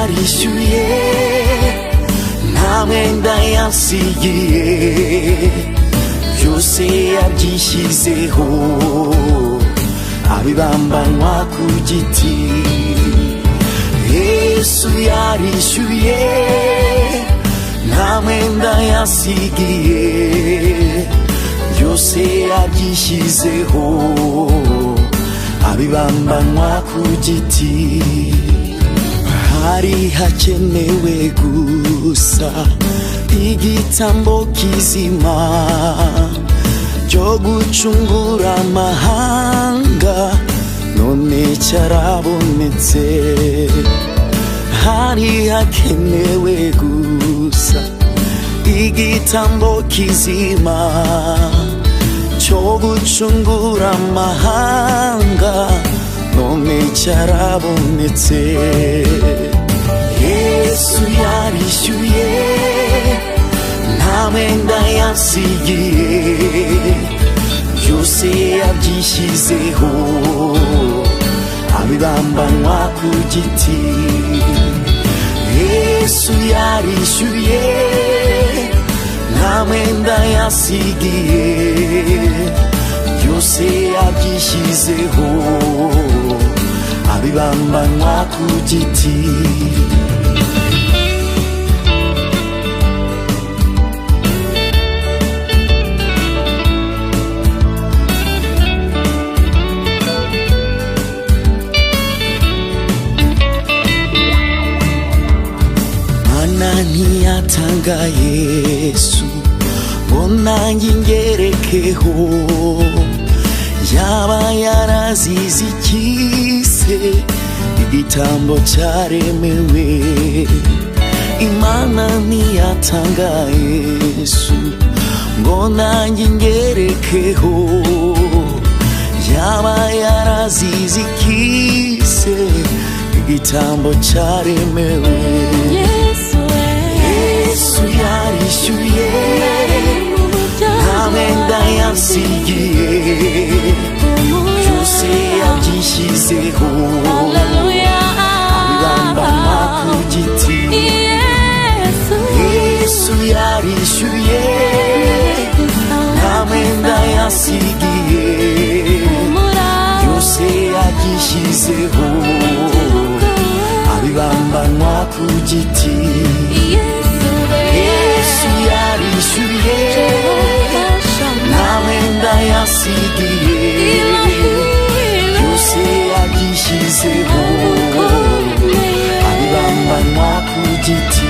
yarishyuye nta mwenda yansigiye, byose yabyishyizeho abibambanwa ku giti. Yesu yarishyuye nta mwenda yansigiye, byose yabyishyizeho abibambanwa ku giti. Hari hakenewe gusa igitambo kizima cyo gucungura amahanga, none cyarabonetse. Hari hakenewe gusa igitambo kizima cyo gucungura amahanga, none cyarabonetse. Yesu yarishyuye nta mwenda yansigiye, byose yabyishyizeho abibambanwa ku giti. Yesu yarishyuye nta mwenda yansigiye, byose yabyishyizeho abibambanwa ku giti. Mana ntiyatanga Yesu ngo nanjye ngerekeho, yaba yarazize ikise igitambo cyaremewe. Imana ntiyatanga Yesu ngo nanjye ngerekeho, yaba yarazize ikise igitambo cyaremewe. Yesu yarishyuye nta mwenda yansigiye, byose yabyishyizeho abibambanwa ku giti. Yesu yarishyuye nta mwenda yansigiye, byose yabyishyizeho abibambanwa ku giti. Yesu yarishyuye nta mwenda yansigiye, byose yabyishyizeho abibambanwa ku giti.